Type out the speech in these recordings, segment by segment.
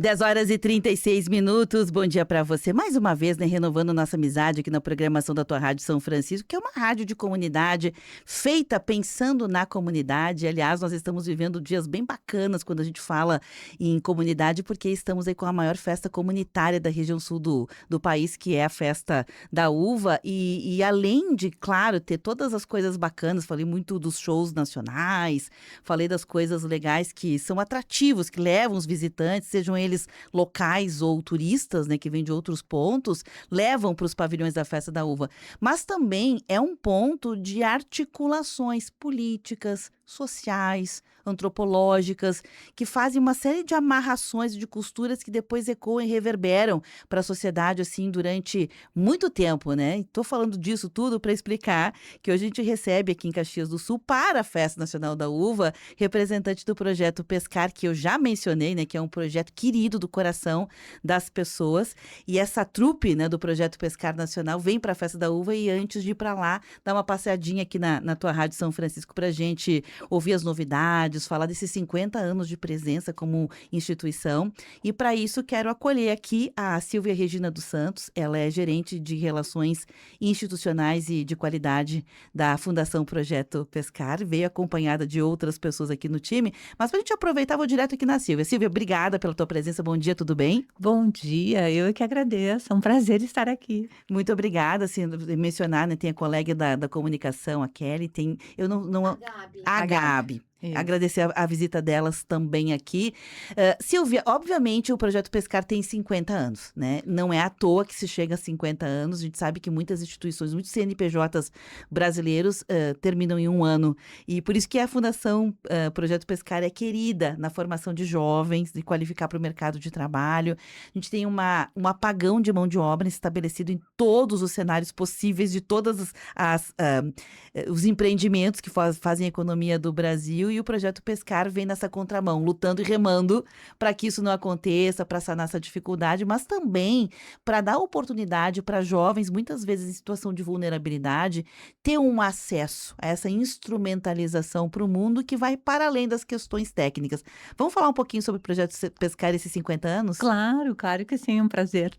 10h36. Bom dia para você. Mais uma vez, né, renovando nossa amizade aqui na programação da tua Rádio São Francisco, que é uma rádio de comunidade, feita pensando na comunidade. Aliás, nós estamos vivendo dias bem bacanas quando a gente fala em comunidade, porque estamos aí com a maior festa comunitária da região sul do país, que é a Festa da Uva. E além de, claro, ter todas as coisas bacanas, falei muito dos shows nacionais, falei das coisas legais que são atrativos, que levam os visitantes, sejam eles locais ou turistas, né, que vêm de outros pontos, levam para os pavilhões da Festa da Uva. Mas também é um ponto de articulações políticas, sociais, antropológicas, que fazem uma série de amarrações de costuras que depois ecoam e reverberam para a sociedade assim durante muito tempo, né? Estou falando disso tudo para explicar que hoje a gente recebe aqui em Caxias do Sul para a Festa Nacional da Uva, representante do projeto Pescar, que eu já mencionei, né, que é um projeto querido do coração das pessoas, e essa trupe, né, do projeto Pescar Nacional vem para a Festa da Uva e antes de ir para lá, dá uma passeadinha aqui na tua Rádio São Francisco para a gente ouvir as novidades, falar desses 50 anos de presença como instituição. E para isso quero acolher aqui a Silvia Regina dos Santos. Ela é gerente de relações institucionais e de qualidade da Fundação Projeto Pescar. Veio acompanhada de outras pessoas aqui no time. Mas para a gente aproveitar, vou direto aqui na Silvia. Silvia, obrigada pela tua presença. Bom dia, tudo bem? Bom dia, eu é que agradeço, é um prazer estar aqui. Muito obrigada. Assim, mencionar, né, tem a colega da comunicação, a Kelly, tem, eu não, a Gabi. Isso. Agradecer a visita delas também aqui. Silvia, obviamente o Projeto Pescar tem 50 anos, né? Não é à toa que se chega a 50 anos. A gente sabe que muitas instituições, muitos CNPJs brasileiros terminam em um ano. E por isso que a Fundação Projeto Pescar é querida na formação de jovens, de qualificar para o mercado de trabalho. A gente tem um apagão de mão de obra estabelecido em todos os cenários possíveis de todos os empreendimentos que fazem a economia do Brasil. E o Projeto Pescar vem nessa contramão, lutando e remando para que isso não aconteça, para sanar essa dificuldade, mas também para dar oportunidade para jovens, muitas vezes em situação de vulnerabilidade, ter um acesso a essa instrumentalização para o mundo que vai para além das questões técnicas. Vamos falar um pouquinho sobre o Projeto Pescar esses 50 anos? Claro que sim, é um prazer.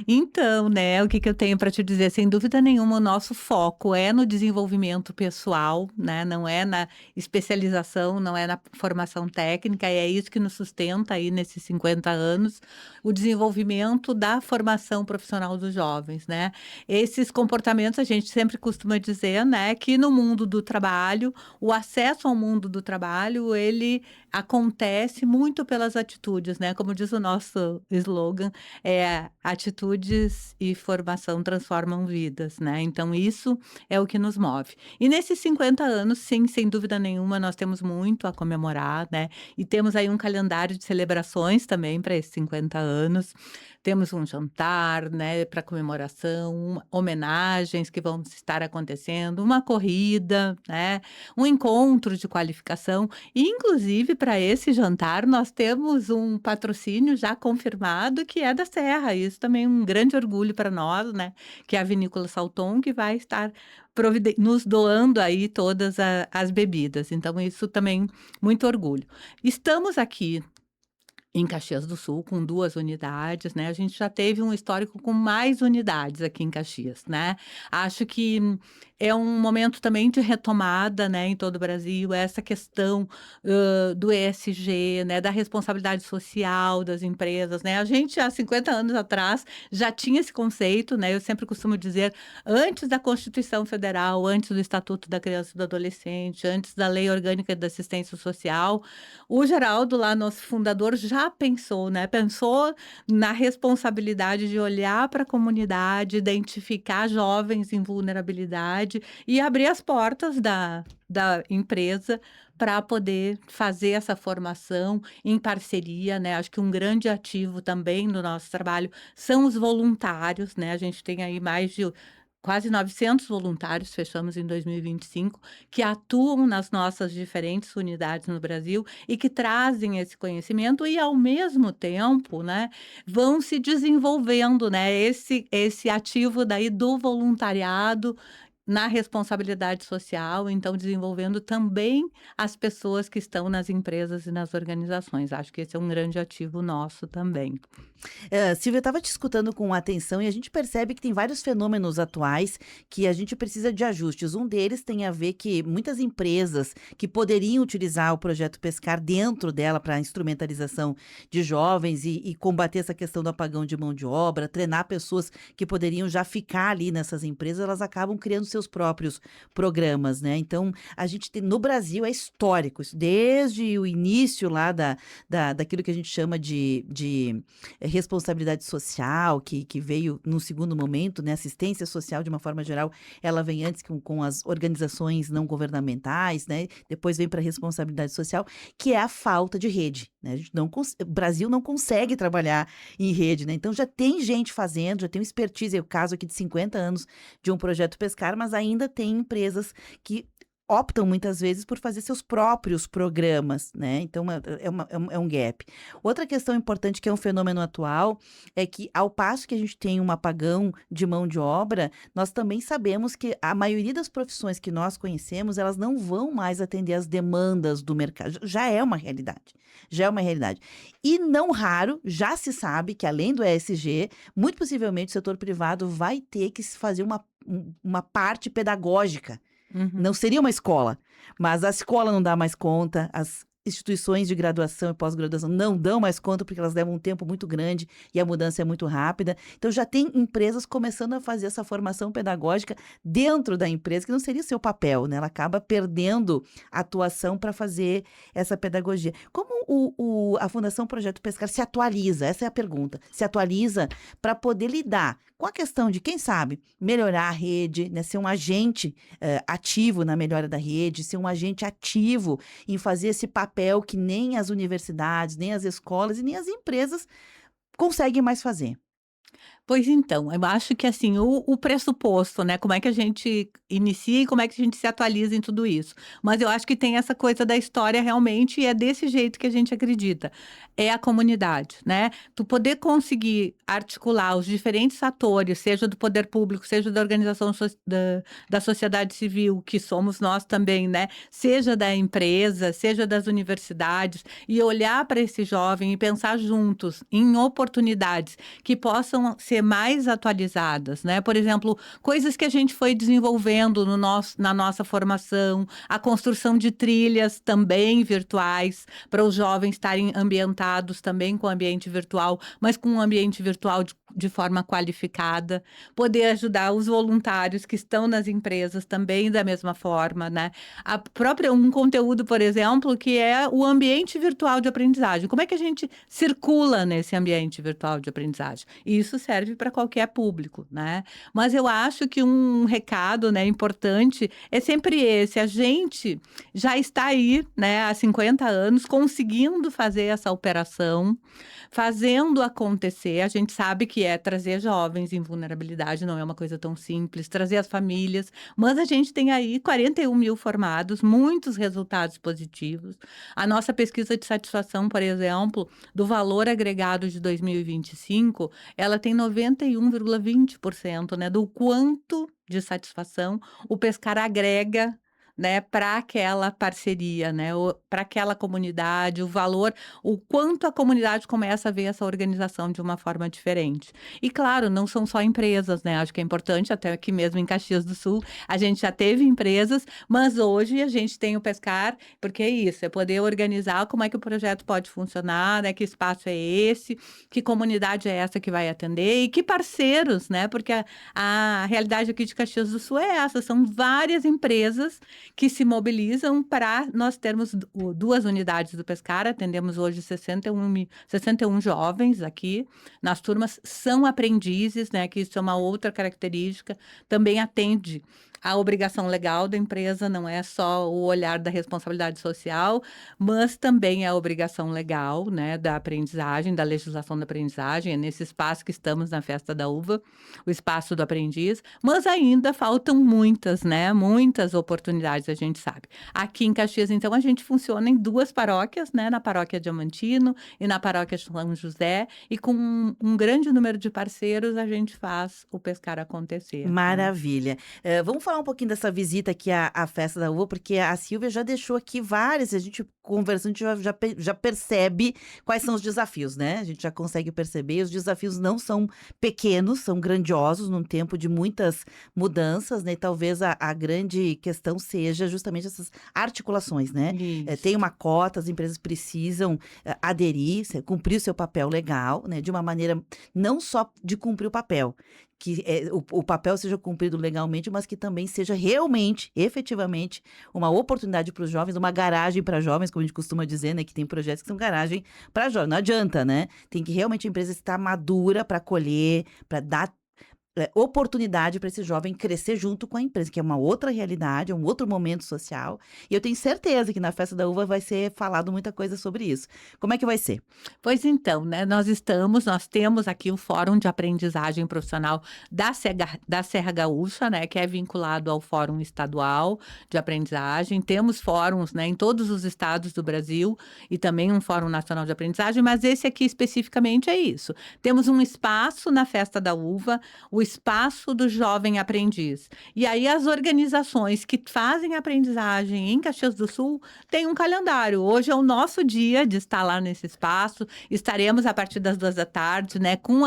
Então, né, o que eu tenho para te dizer? Sem dúvida nenhuma, o nosso foco é no desenvolvimento pessoal, né, não é na especialização, não é na formação técnica, e é isso que nos sustenta aí nesses 50 anos, o desenvolvimento da formação profissional dos jovens, né. Esses comportamentos a gente sempre costuma dizer, né, que no mundo do trabalho, o acesso ao mundo do trabalho, ele acontece muito pelas atitudes, né, como diz o nosso slogan, atitudes e formação transformam vidas, né, então isso é o que nos move. E nesses 50 anos, sim, sem dúvida nenhuma, nós temos muito a comemorar, né, e temos aí um calendário de celebrações também para esses 50 anos. Temos um jantar, né, para comemoração, homenagens que vão estar acontecendo, uma corrida, né, um encontro de qualificação. E, inclusive, para esse jantar, nós temos um patrocínio já confirmado que é da Serra. Isso também é um grande orgulho para nós, né, que é a Vinícola Salton, que vai estar nos doando aí todas as bebidas. Então, isso também, muito orgulho. Estamos aqui em Caxias do Sul, com 2 unidades, né, a gente já teve um histórico com mais unidades aqui em Caxias, né. Acho que é um momento também de retomada, né, em todo o Brasil, essa questão, do ESG, né, da responsabilidade social das empresas, né. A gente, há 50 anos atrás, já tinha esse conceito, né, eu sempre costumo dizer, antes da Constituição Federal, antes do Estatuto da Criança e do Adolescente, antes da Lei Orgânica da Assistência Social, o Geraldo lá, nosso fundador, já pensou, né, pensou na responsabilidade de olhar para a comunidade, identificar jovens em vulnerabilidade e abrir as portas da empresa para poder fazer essa formação em parceria, né. Acho que um grande ativo também no nosso trabalho são os voluntários, né, a gente tem aí mais de quase 900 voluntários, fechamos em 2025, que atuam nas nossas diferentes unidades no Brasil e que trazem esse conhecimento e, ao mesmo tempo, né, vão se desenvolvendo, né, esse ativo daí do voluntariado na responsabilidade social, então desenvolvendo também as pessoas que estão nas empresas e nas organizações. Acho que esse é um grande ativo nosso também. Silvia, eu estava te escutando com atenção e a gente percebe que tem vários fenômenos atuais que a gente precisa de ajustes. Um deles tem a ver que muitas empresas que poderiam utilizar o projeto Pescar dentro dela para instrumentalização de jovens e combater essa questão do apagão de mão de obra, treinar pessoas que poderiam já ficar ali nessas empresas, elas acabam criando seus próprios programas, né? Então, a gente tem, no Brasil é histórico, isso desde o início lá daquilo que a gente chama de responsabilidade social, que veio num segundo momento, né? Assistência social, de uma forma geral, ela vem antes com as organizações não governamentais, né? Depois vem para a responsabilidade social, que é a falta de rede, né? A gente o Brasil não consegue trabalhar em rede, né? Então já tem gente fazendo, já tem um expertise, é o caso aqui de 50 anos de um projeto Pescar, mas ainda tem empresas que optam muitas vezes por fazer seus próprios programas, né? Então é um gap. Outra questão importante que é um fenômeno atual é que, ao passo que a gente tem um apagão de mão de obra, nós também sabemos que a maioria das profissões que nós conhecemos, elas não vão mais atender às demandas do mercado. Já é uma realidade. Já é uma realidade. E não raro, já se sabe que, além do ESG, muito possivelmente o setor privado vai ter que se fazer uma parte pedagógica. Uhum. Não seria uma escola, mas a escola não dá mais conta, as instituições de graduação e pós-graduação não dão mais conta porque elas levam um tempo muito grande e a mudança é muito rápida. Então já tem empresas começando a fazer essa formação pedagógica dentro da empresa, que não seria seu papel, né? Ela acaba perdendo a atuação para fazer essa pedagogia. Como a Fundação Projeto Pescar se atualiza? Essa é a pergunta. Se atualiza para poder lidar com a questão de, quem sabe, melhorar a rede, né? Ser um agente ativo na melhora da rede, ser um agente ativo em fazer esse papel que nem as universidades, nem as escolas e nem as empresas conseguem mais fazer. Pois então, eu acho que assim, o pressuposto, né, como é que a gente inicia e como é que a gente se atualiza em tudo isso. Mas eu acho que tem essa coisa da história realmente e é desse jeito que a gente acredita. É a comunidade, né? Tu poder conseguir articular os diferentes atores, seja do poder público, seja da organização da sociedade civil, que somos nós também, né? Seja da empresa, seja das universidades, e olhar para esse jovem e pensar juntos em oportunidades que possam ser mais atualizadas, né? Por exemplo, coisas que a gente foi desenvolvendo na nossa formação, a construção de trilhas também virtuais, para os jovens estarem ambientados também com o ambiente virtual, mas com um ambiente virtual de forma qualificada, poder ajudar os voluntários que estão nas empresas também da mesma forma, né? Um conteúdo, por exemplo, que é o ambiente virtual de aprendizagem. Como é que a gente circula nesse ambiente virtual de aprendizagem? E isso serve para qualquer público, né? Mas eu acho que um recado, né, importante é sempre esse: a gente já está aí, né, há 50 anos, conseguindo fazer essa operação, fazendo acontecer. A gente sabe que é trazer jovens em vulnerabilidade, não é uma coisa tão simples, trazer as famílias, mas a gente tem aí 41.000 formados, muitos resultados positivos. A nossa pesquisa de satisfação, por exemplo, do valor agregado de 2025, ela tem 91,20%, né, do quanto de satisfação o Pescar agrega, né, para aquela parceria, né, para aquela comunidade, o valor, o quanto a comunidade começa a ver essa organização de uma forma diferente. E claro, não são só empresas, né, acho que é importante, até aqui mesmo em Caxias do Sul, a gente já teve empresas, mas hoje a gente tem o Pescar, porque é isso, é poder organizar como é que o projeto pode funcionar, né, que espaço é esse, que comunidade é essa que vai atender e que parceiros, né, porque a realidade aqui de Caxias do Sul é essa, são várias empresas que se mobilizam para nós termos duas unidades do Pescar. Atendemos hoje 61 jovens aqui nas turmas, são aprendizes, né, que isso é uma outra característica, também atende a obrigação legal da empresa, não é só o olhar da responsabilidade social, mas também a obrigação legal, né, da aprendizagem, da legislação da aprendizagem. É nesse espaço que estamos na Festa da Uva, o espaço do aprendiz, mas ainda faltam muitas, né, muitas oportunidades, a gente sabe. Aqui em Caxias, então, a gente funciona em duas paróquias, né, na paróquia Diamantino e na paróquia São José, e com grande número de parceiros a gente faz o Pescar acontecer, né? Maravilha. Vamos falar falar um pouquinho dessa visita aqui à Festa da Uva, porque a Silvia já deixou aqui várias, a gente conversando, a gente já percebe quais são os desafios, né? A gente já consegue perceber, os desafios não são pequenos, são grandiosos num tempo de muitas mudanças, né? E talvez a grande questão seja justamente essas articulações, né? Tem Isso. uma cota, as empresas precisam aderir, cumprir o seu papel legal, né? De uma maneira não só de cumprir o papel, que o papel seja cumprido legalmente, mas que também seja realmente, efetivamente, uma oportunidade para os jovens, uma garagem para jovens, como a gente costuma dizer, né? Que tem projetos que são garagem para jovens. Não adianta, né? Tem que realmente a empresa estar madura para acolher, para dar oportunidade para esse jovem crescer junto com a empresa, que é uma outra realidade, é um outro momento social. E eu tenho certeza que na Festa da Uva vai ser falado muita coisa sobre isso. Como é que vai ser? Pois então, né, nós temos aqui o Fórum de Aprendizagem Profissional da Serra Gaúcha, né, que é vinculado ao Fórum Estadual de Aprendizagem. Temos fóruns, né, em todos os estados do Brasil e também um Fórum Nacional de Aprendizagem, mas esse aqui especificamente é isso. Temos um espaço na Festa da Uva, o espaço do jovem aprendiz. E aí as organizações que fazem aprendizagem em Caxias do Sul têm um calendário. Hoje é o nosso dia de estar lá nesse espaço. Estaremos a partir das 14h, né, com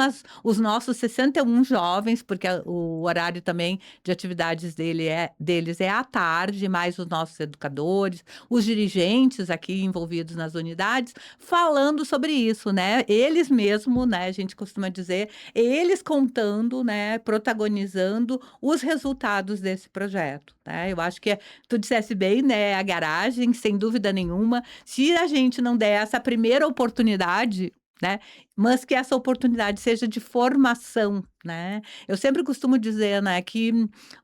os nossos 61 jovens, porque o horário também de atividades deles é à tarde, mais os nossos educadores, os dirigentes aqui envolvidos nas unidades, falando sobre isso, né? Eles mesmo, né, a gente costuma dizer, eles contando, né, protagonizando os resultados desse projeto, né? Eu acho que tu dissesse bem, né, a garagem, sem dúvida nenhuma, se a gente não der essa primeira oportunidade, né, mas que essa oportunidade seja de formação, né? Eu sempre costumo dizer, né, que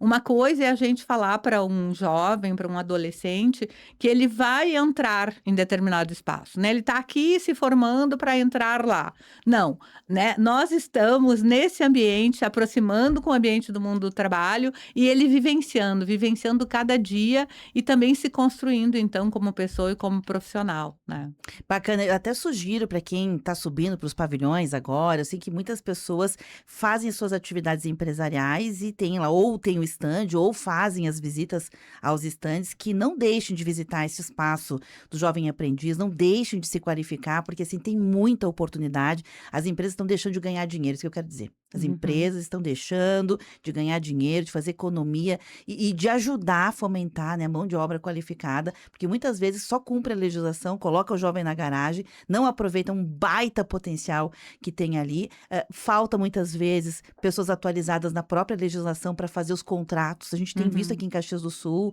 uma coisa é a gente falar para um jovem, para um adolescente, que ele vai entrar em determinado espaço, né? Ele está aqui se formando para entrar lá. Não, né? Nós estamos nesse ambiente, aproximando com o ambiente do mundo do trabalho e ele vivenciando cada dia e também se construindo, então, como pessoa e como profissional, né? Bacana, eu até sugiro para quem está subindo para os pavilhões agora, eu sei que muitas pessoas fazem suas atividades empresariais e tem lá, ou tem o stand, ou fazem as visitas aos estandes, que não deixem de visitar esse espaço do jovem aprendiz, não deixem de se qualificar, porque assim tem muita oportunidade. As empresas estão deixando de ganhar dinheiro, isso que eu quero dizer. As Uhum. empresas estão deixando de ganhar dinheiro, de fazer economia e de ajudar a fomentar, né, a mão de obra qualificada, porque muitas vezes só cumpre a legislação, coloca o jovem na garagem, não aproveita um baita potencial que tem ali. Falta muitas vezes pessoas atualizadas na própria legislação para fazer os contratos. A gente tem visto Uhum. aqui em Caxias do Sul,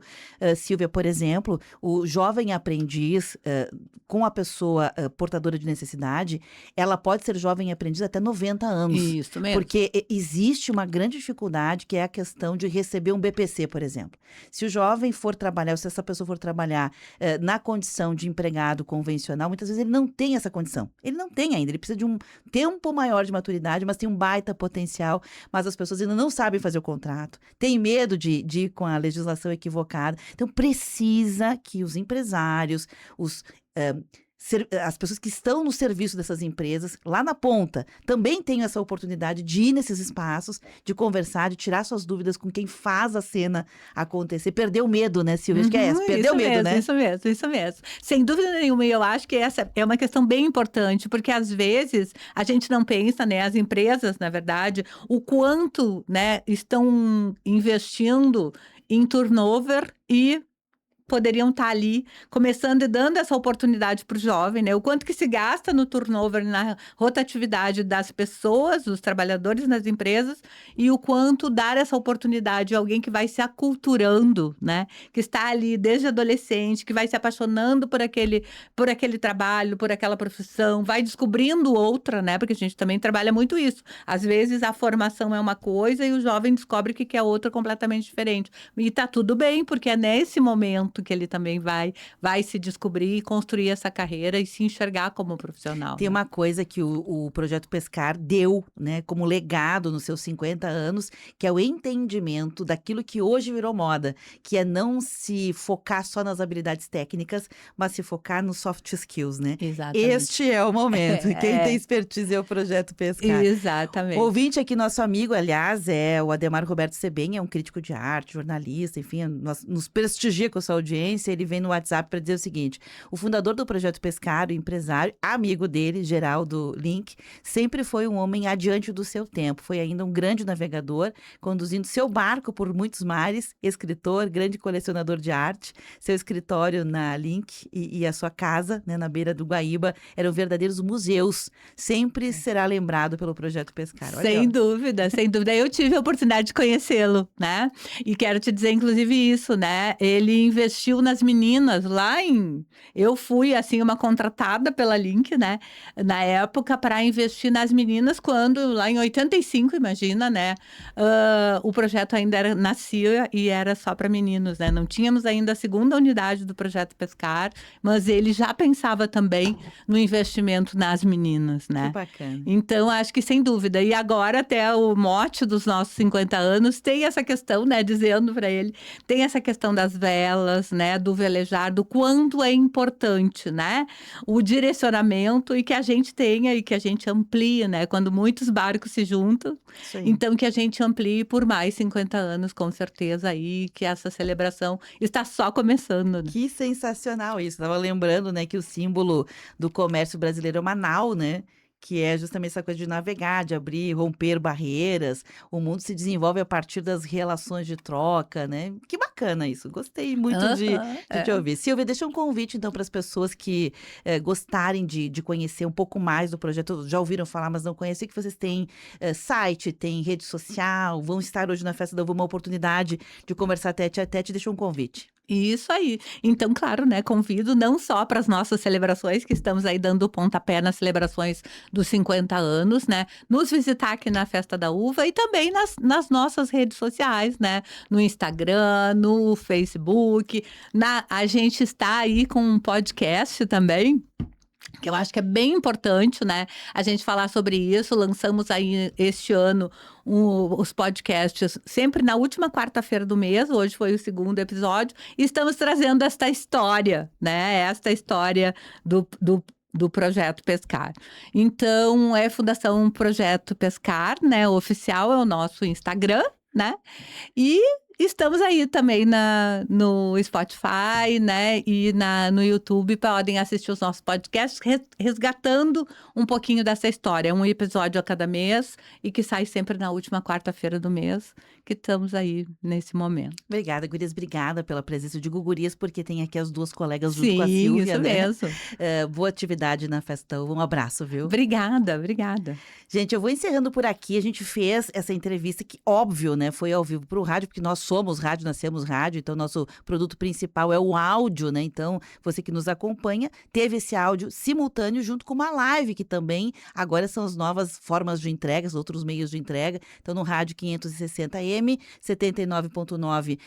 Silvia, por exemplo, o jovem aprendiz com a pessoa portadora de necessidade, ela pode ser jovem aprendiz até 90 anos. Isso mesmo. Porque existe uma grande dificuldade que é a questão de receber um BPC, por exemplo. Se o jovem for trabalhar, ou se essa pessoa for trabalhar na condição de empregado convencional, muitas vezes ele não tem essa condição. Ele não tem ainda, ele precisa de um tempo maior de maturidade, mas tem um baita potencial, mas as pessoas ainda não sabem fazer o contrato, tem medo de ir com a legislação equivocada. Então precisa que os empresários, as pessoas que estão no serviço dessas empresas, lá na ponta, também tenham essa oportunidade de ir nesses espaços, de conversar, de tirar suas dúvidas com quem faz a cena acontecer. Perder o medo, né, Silvia? Acho que é essa, perder o Isso medo, mesmo, né? isso mesmo, isso mesmo. Sem dúvida nenhuma, e eu acho que essa é uma questão bem importante, porque às vezes a gente não pensa, né, as empresas, na verdade, o quanto, né, estão investindo em turnover e poderiam estar ali começando e dando essa oportunidade para o jovem, né? O quanto que se gasta no turnover, na rotatividade das pessoas, dos trabalhadores nas empresas, e o quanto dar essa oportunidade a alguém que vai se aculturando, né? Que está ali desde adolescente, que vai se apaixonando por aquele trabalho, por aquela profissão, vai descobrindo outra, né? Porque a gente também trabalha muito isso. Às vezes a formação é uma coisa e o jovem descobre que quer outra completamente diferente. E tá tudo bem, porque é nesse momento momento que ele também vai se descobrir e construir essa carreira e se enxergar como profissional, Tem né. uma coisa que o Projeto Pescar deu, né, como legado nos seus 50 anos, que é o entendimento daquilo que hoje virou moda, que é não se focar só nas habilidades técnicas, mas se focar nos soft skills, né. Exatamente. Este é o momento, quem tem É, expertise é o Projeto Pescar. O exatamente. ouvinte aqui, nosso amigo, aliás, é o Ademar Roberto Sebem, é um crítico de arte, jornalista, enfim, nos prestigia com a sua audiência. Ele vem no WhatsApp para dizer o seguinte: o fundador do Projeto Pescar, o empresário, amigo dele, Geraldo Link, sempre foi um homem adiante do seu tempo. Foi ainda um grande navegador, conduzindo seu barco por muitos mares, escritor, grande colecionador de arte. Seu escritório na Link e a sua casa, né, na beira do Guaíba, eram verdadeiros museus. Sempre será lembrado pelo Projeto Pescar. Olha, Sem dúvida, sem dúvida. Eu tive a oportunidade de conhecê-lo, né, e quero te dizer inclusive isso, né, ele investiu nas meninas eu fui, assim, uma contratada pela Link, né, na época para investir nas meninas quando lá em 85, imagina, né, o projeto ainda nascia e era só para meninos, né, não tínhamos ainda a segunda unidade do Projeto Pescar, mas ele já pensava também no investimento nas meninas, que né. bacana. Então, acho que sem dúvida. E agora até o mote dos nossos 50 anos tem essa questão, né, dizendo para ele, tem essa questão das velas, né, do velejar, do quanto é importante, né, o direcionamento e que a gente tenha e que a gente amplie, né, quando muitos barcos se juntam, Isso aí. então que a gente amplie por mais 50 anos, com certeza aí, que essa celebração está só começando, né. Que sensacional isso. Estava lembrando, né, que o símbolo do comércio brasileiro é uma nau, né, que é justamente essa coisa de navegar, de abrir, romper barreiras. O mundo se desenvolve a partir das relações de troca, né. Que bacana isso, gostei muito Aham, de te é. ouvir. Silvia, deixa um convite então para as pessoas que, gostarem de conhecer um pouco mais do projeto, já ouviram falar, mas não conhecem, que vocês têm, site, têm rede social, vão estar hoje na Festa da Uva, uma oportunidade de conversar tete a tete, deixa um convite. Isso aí. Então, claro, né, convido não só para as nossas celebrações, que estamos aí dando o pontapé nas celebrações dos 50 anos, né, nos visitar aqui na Festa da Uva e também nas nossas redes sociais, né, no Instagram, no Facebook, a gente está aí com um podcast também, que eu acho que é bem importante, né, a gente falar sobre isso. Lançamos aí este ano os podcasts sempre na última quarta-feira do mês, hoje foi o segundo episódio, e estamos trazendo esta história, né, esta história do Projeto Pescar. Então, é Fundação Projeto Pescar, né, oficial é o nosso Instagram, né, e estamos aí também no Spotify, né, e no YouTube, podem assistir os nossos podcasts, resgatando um pouquinho dessa história. Um episódio a cada mês e que sai sempre na última quarta-feira do mês, que estamos aí nesse momento. Obrigada, gurias, obrigada pela presença de gurias, porque tem aqui as duas colegas junto com a Sim, Silvia, isso né. mesmo. Boa atividade na Festa da Uva, um abraço, viu. Obrigada, obrigada. Gente, eu vou encerrando por aqui. A gente fez essa entrevista que, óbvio, né, foi ao vivo para o rádio, porque nós somos rádio, nascemos rádio, então nosso produto principal é o áudio, né? Então, você que nos acompanha, teve esse áudio simultâneo junto com uma live, que também agora são as novas formas de entrega, os outros meios de entrega. Então, no rádio 560M, 79.9